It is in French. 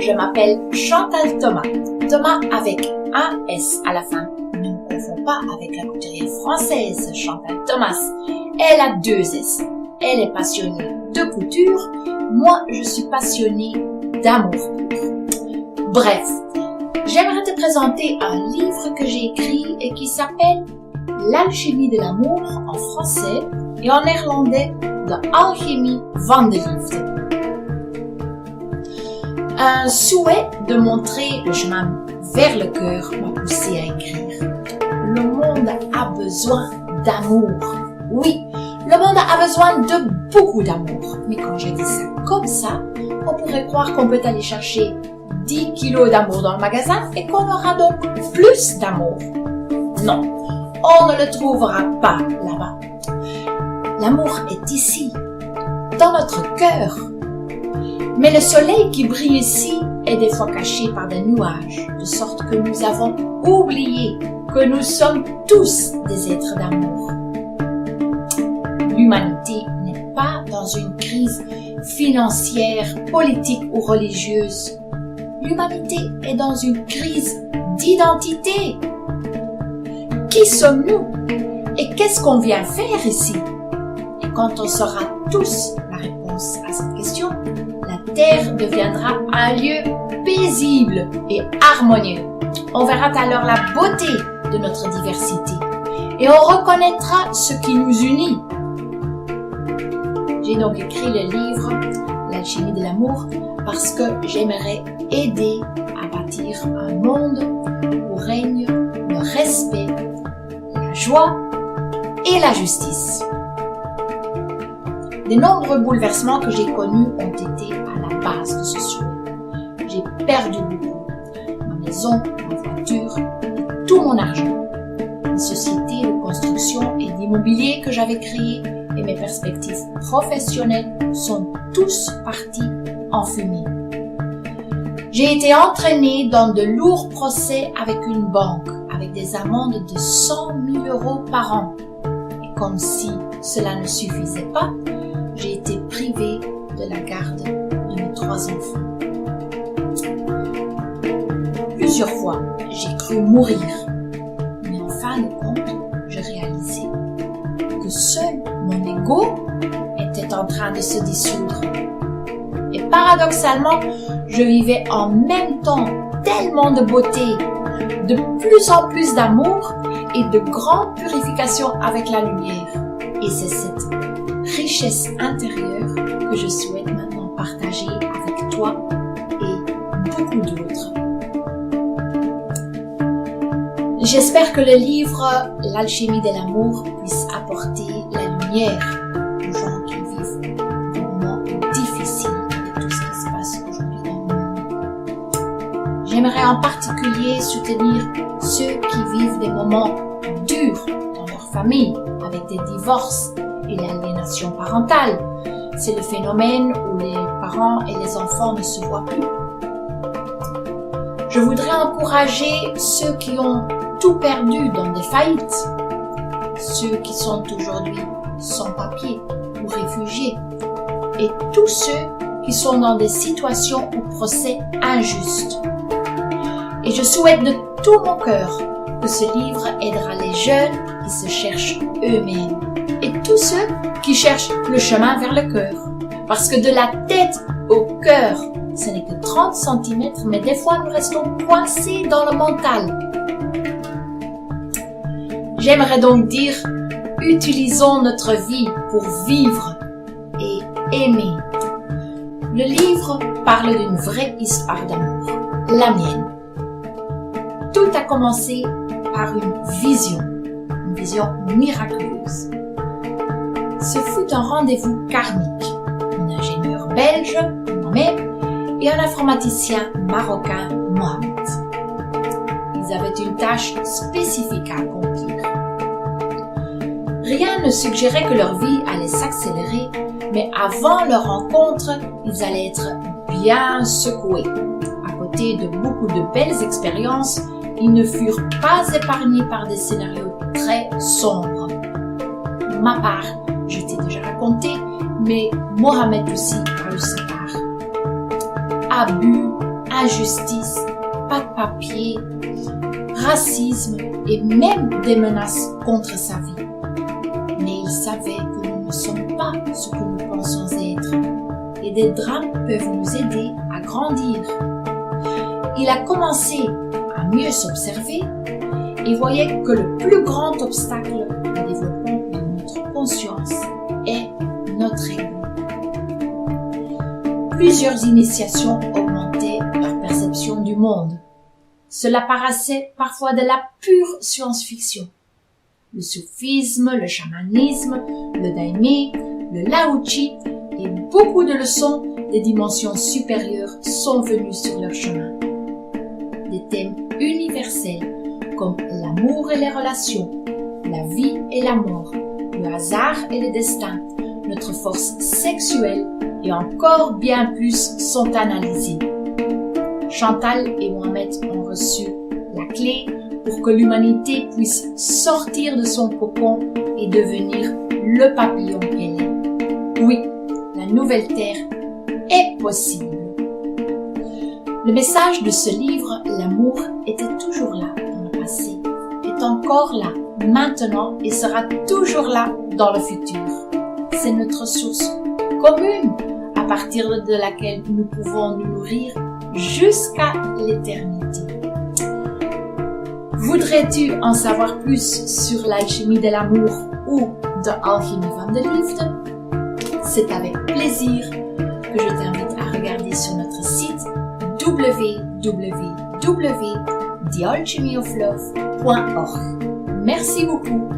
je m'appelle Chantal Thomas. Thomas avec un S à la fin. Ne me confonds pas avec la couturière française Chantal Thomas. Elle a 2 S. Elle est passionnée de couture. Moi, je suis passionnée d'amour pur. Bref, j'aimerais te présenter un livre que j'ai écrit et qui s'appelle L'alchimie de l'amour en français et en néerlandais De Alchemie van de Liefde. Un souhait de montrer le chemin vers le cœur m'a poussé à écrire. Le monde a besoin d'amour. Oui, le monde a besoin de beaucoup d'amour. Mais quand je dis ça comme ça, on pourrait croire qu'on peut aller chercher 10 kilos d'amour dans le magasin et qu'on aura donc plus d'amour. Non, on ne le trouvera pas là-bas. L'amour est ici, dans notre cœur. Mais le soleil qui brille ici est des fois caché par des nuages, de sorte que nous avons oublié que nous sommes tous des êtres d'amour. L'humanité n'est pas dans une crise financière, politique ou religieuse. L'humanité est dans une crise d'identité. Qui sommes-nous? Et qu'est-ce qu'on vient faire ici? Et quand on saura tous la réponse à cette question, la Terre deviendra un lieu paisible et harmonieux. On verra alors la beauté de notre diversité et on reconnaîtra ce qui nous unit. J'ai donc écrit le livre L'alchimie de l'amour parce que j'aimerais aider à bâtir un monde où règne le respect, la joie et la justice. Les nombreux bouleversements que j'ai connus ont été à la base de ce souhait. J'ai perdu beaucoup. Ma maison, ma voiture et tout mon argent. Les sociétés de construction et d'immobilier que j'avais créées et mes perspectives professionnelles sont tous partis en fumée. J'ai été entraînée dans de lourds procès avec une banque, avec des amendes de 100 000 € par an. Et comme si cela ne suffisait pas, j'ai été privée de la garde de mes 3 enfants. Plusieurs fois, j'ai cru mourir, mais en fin de compte, je réalisais que seul mon ego était en train de se dissoudre. Et paradoxalement, je vivais en même temps tellement de beauté, de plus en plus d'amour et de grande purification avec la lumière. Et c'est cette richesse intérieure que je souhaite maintenant partager avec toi et beaucoup d'autres. J'espère que le livre L'alchimie de l'amour puisse apporter la lumière aux gens qui vivent des moments difficiles avec tout ce qui se passe aujourd'hui dans le monde. J'aimerais en particulier soutenir ceux qui vivent des moments durs dans leur famille avec des divorces et l'aliénation parentale. C'est le phénomène où les parents et les enfants ne se voient plus. Je voudrais encourager ceux qui ont tout perdu dans des faillites, ceux qui sont aujourd'hui sans papier ou réfugiés, et tous ceux qui sont dans des situations ou procès injustes. Et je souhaite de tout mon cœur que ce livre aidera les jeunes qui se cherchent eux-mêmes et tous ceux qui cherchent le chemin vers le cœur. Parce que de la tête au cœur, ce n'est que 30 cm, mais des fois nous restons coincés dans le mental. J'aimerais donc dire, utilisons notre vie pour vivre et aimer. Le livre parle d'une vraie histoire d'amour, la mienne. Tout a commencé par une vision miraculeuse. Ce fut un rendez-vous karmique. Un ingénieur belge, moi-même, et un informaticien marocain, Mohamed. Ils avaient une tâche spécifique à accomplir. Rien ne suggérait que leur vie allait s'accélérer, mais avant leur rencontre, ils allaient être bien secoués. À côté de beaucoup de belles expériences, ils ne furent pas épargnés par des scénarios très sombres. De ma part, je t'ai déjà raconté, mais Mohamed aussi a eu sa part. Abus, injustice, pas de papier, racisme et même des menaces contre sa vie. Mais il savait que nous ne sommes pas ce que nous pensons être et des drames peuvent nous aider à grandir. Il a commencé à mieux s'observer et voyait que le plus grand obstacle au développement de notre conscience est notre ego. Plusieurs initiations augmentaient leur perception du monde. Cela paraissait parfois de la pure science-fiction. Le soufisme, le chamanisme, le daimé, le lao-chi et beaucoup de leçons des dimensions supérieures sont venus sur leur chemin. Des thèmes universels comme l'amour et les relations, la vie et la mort, le hasard et le destin, notre force sexuelle et encore bien plus sont analysés. Chantal et Mohamed ont reçu la clé pour que l'humanité puisse sortir de son cocon et devenir le papillon qu'elle est. Oui, la nouvelle Terre est possible. Le message de ce livre, l'amour, était toujours là dans le passé, est encore là maintenant et sera toujours là dans le futur. C'est notre source commune à partir de laquelle nous pouvons nous nourrir jusqu'à l'éternité. Voudrais-tu en savoir plus sur l'alchimie de l'amour ou de Alchimie van de Liefde? C'est avec plaisir que je t'invite à regarder sur notre site www.thealchemyoflove.org. Merci beaucoup.